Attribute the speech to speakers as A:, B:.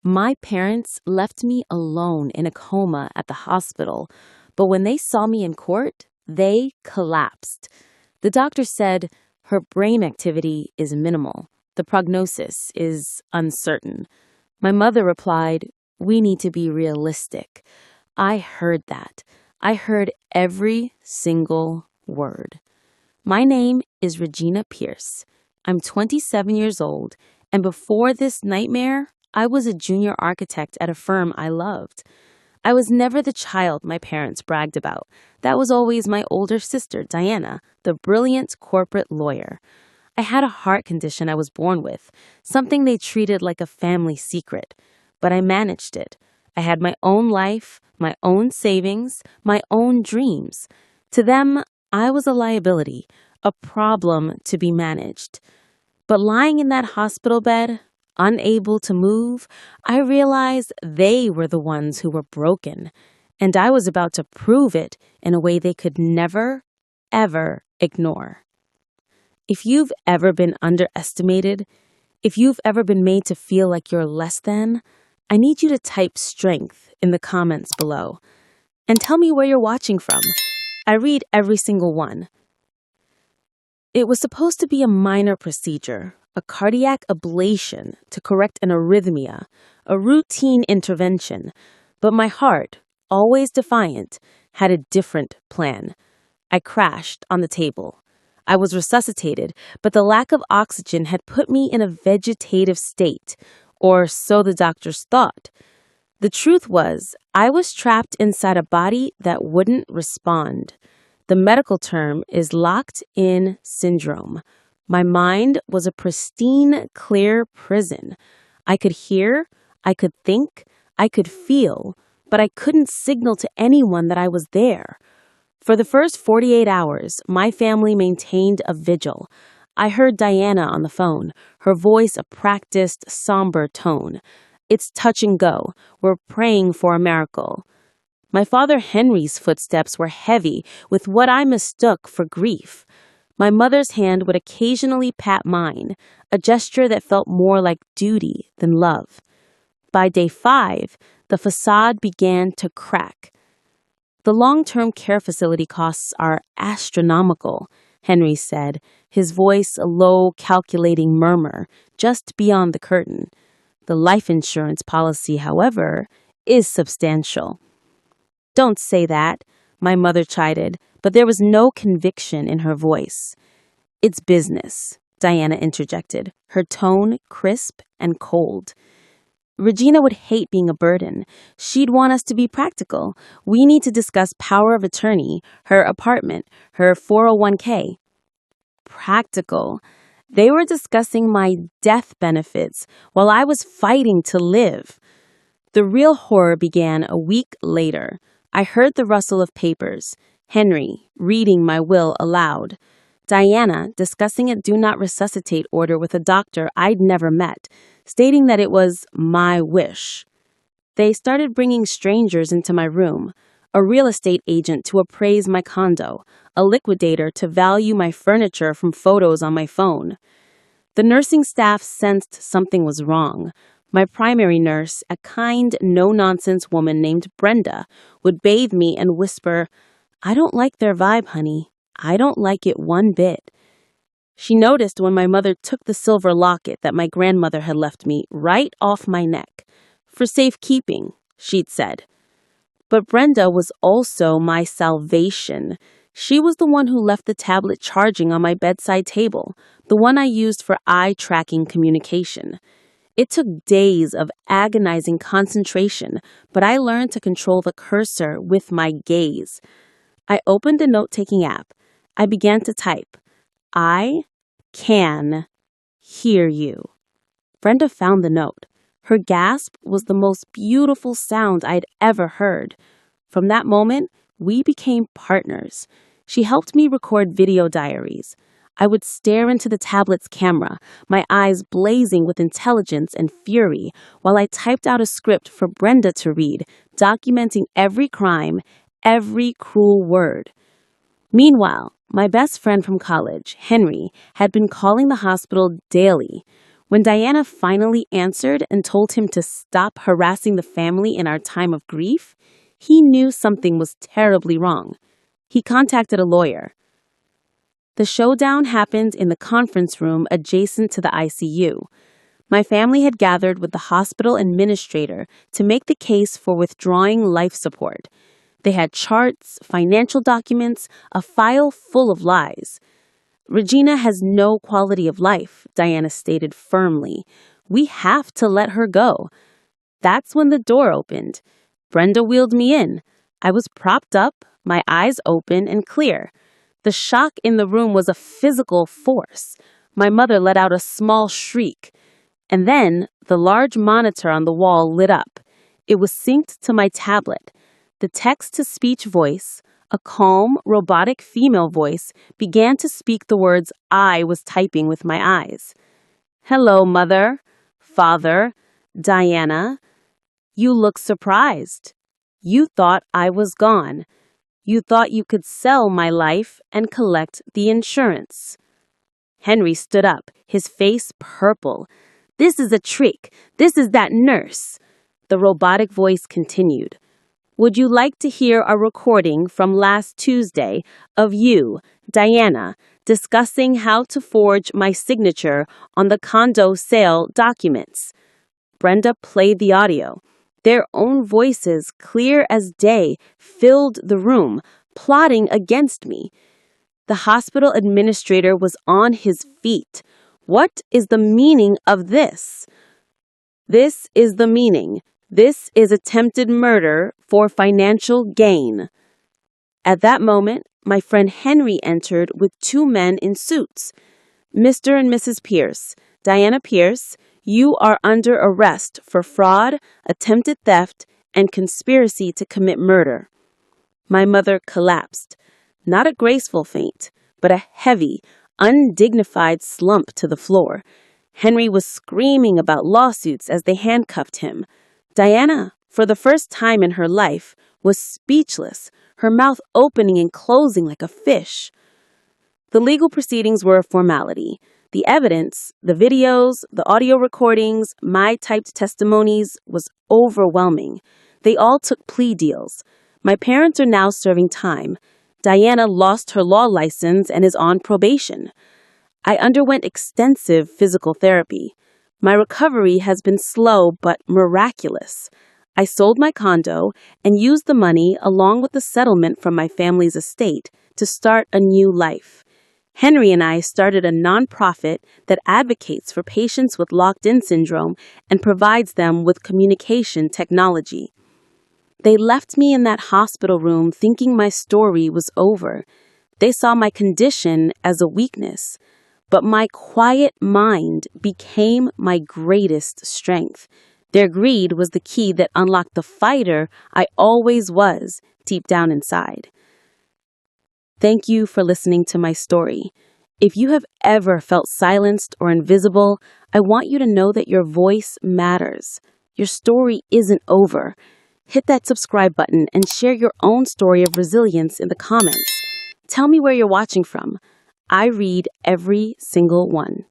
A: My parents left me alone in a coma at the hospital, but when they saw me in court, they collapsed. The doctor said her brain activity is minimal. The prognosis is uncertain. My mother replied, "We need to be realistic." I heard that. I heard every single word. My name is Regina Pierce. I'm 27 years old, and before this nightmare, I was a junior architect at a firm I loved. I was never the child my parents bragged about. That was always my older sister, Diana, the brilliant corporate lawyer. I had a heart condition I was born with, something they treated like a family secret. But I managed it. I had my own life, my own savings, my own dreams. To them, I was a liability, a problem to be managed. But lying in that hospital bed, unable to move, I realized they were the ones who were broken, and I was about to prove it in a way they could never, ever ignore. If you've ever been underestimated, if you've ever been made to feel like you're less than, I need you to type strength in the comments below. And tell me where you're watching from. I read every single one. It was supposed to be a minor procedure, a cardiac ablation to correct an arrhythmia, a routine intervention. But my heart, always defiant, had a different plan. I crashed on the table. I was resuscitated, but the lack of oxygen had put me in a vegetative state, or so the doctors thought. The truth was, I was trapped inside a body that wouldn't respond. The medical term is locked-in syndrome. My mind was a pristine, clear prison. I could hear, I could think, I could feel, but I couldn't signal to anyone that I was there. For the first 48 hours, my family maintained a vigil. I heard Diana on the phone, her voice a practiced, somber tone. "It's touch and go. We're praying for a miracle." My father Henry's footsteps were heavy with what I mistook for grief. My mother's hand would occasionally pat mine, a gesture that felt more like duty than love. By day 5, the facade began to crack. "The long-term care facility costs are astronomical," Henry said, his voice a low, calculating murmur just beyond the curtain. "The life insurance policy, however, is substantial." "Don't say that," my mother chided, but there was no conviction in her voice. "It's business," Diana interjected, her tone crisp and cold. "Regina would hate being a burden. She'd want us to be practical. We need to discuss power of attorney, her apartment, her 401k. Practical. They were discussing my death benefits while I was fighting to live. The real horror began a week later. I heard the rustle of papers. Henry reading my will aloud. Diana discussing a do not resuscitate order with a doctor I'd never met, stating that it was my wish. They started bringing strangers into my room, a real estate agent to appraise my condo, a liquidator to value my furniture from photos on my phone. The nursing staff sensed something was wrong. My primary nurse, a kind, no-nonsense woman named Brenda, would bathe me and whisper, "I don't like their vibe, honey. I don't like it one bit." She noticed when my mother took the silver locket that my grandmother had left me right off my neck. "For safekeeping," she'd said. But Brenda was also my salvation. She was the one who left the tablet charging on my bedside table, the one I used for eye-tracking communication. It took days of agonizing concentration, but I learned to control the cursor with my gaze. I opened a note-taking app. I began to type, "I can hear you." Brenda found the note. Her gasp was the most beautiful sound I'd ever heard. From that moment, we became partners. She helped me record video diaries. I would stare into the tablet's camera, my eyes blazing with intelligence and fury, while I typed out a script for Brenda to read, documenting every crime, every cruel word. Meanwhile, my best friend from college, Henry, had been calling the hospital daily. When Diana finally answered and told him to stop harassing the family in our time of grief, he knew something was terribly wrong. He contacted a lawyer. The showdown happened in the conference room adjacent to the ICU. My family had gathered with the hospital administrator to make the case for withdrawing life support. They had charts, financial documents, a file full of lies. Regina has no quality of life, Diana stated firmly. We have to let her go. That's when the door opened. Brenda wheeled me in. I was propped up, my eyes open and clear. The shock in the room was a physical force. My mother let out a small shriek. And then the large monitor on the wall lit up. It was synced to my tablet. The text-to-speech voice, a calm, robotic female voice, began to speak the words I was typing with my eyes. Hello, Mother, Father, Diana. You look surprised. You thought I was gone. You thought you could sell my life and collect the insurance. Henry stood up, his face purple. This is a trick. This is that nurse. The robotic voice continued. Would you like to hear a recording from last Tuesday of you, Diana, discussing how to forge my signature on the condo sale documents? Brenda played the audio. Their own voices, clear as day, filled the room, plotting against me. The hospital administrator was on his feet. What is the meaning of this? This is the meaning. This is attempted murder for financial gain. At that moment, my friend Henry entered with two men in suits. Mr. and Mrs. Pierce, Diana Pierce, you are under arrest for fraud, attempted theft, and conspiracy to commit murder. My mother collapsed. Not a graceful faint, but a heavy, undignified slump to the floor. Henry was screaming about lawsuits as they handcuffed him. Diana, for the first time in her life, was speechless, her mouth opening and closing like a fish. The legal proceedings were a formality. The evidence, the videos, the audio recordings, my typed testimonies was overwhelming. They all took plea deals. My parents are now serving time. Diana lost her law license and is on probation. I underwent extensive physical therapy. My recovery has been slow but miraculous. I sold my condo and used the money along with the settlement from my family's estate to start a new life. Henry and I started a nonprofit that advocates for patients with locked-in syndrome and provides them with communication technology. They left me in that hospital room thinking my story was over. They saw my condition as a weakness, but my quiet mind became my greatest strength. Their greed was the key that unlocked the fighter I always was deep down inside. Thank you for listening to my story. If you have ever felt silenced or invisible, I want you to know that your voice matters. Your story isn't over. Hit that subscribe button and share your own story of resilience in the comments. Tell me where you're watching from. I read every single one.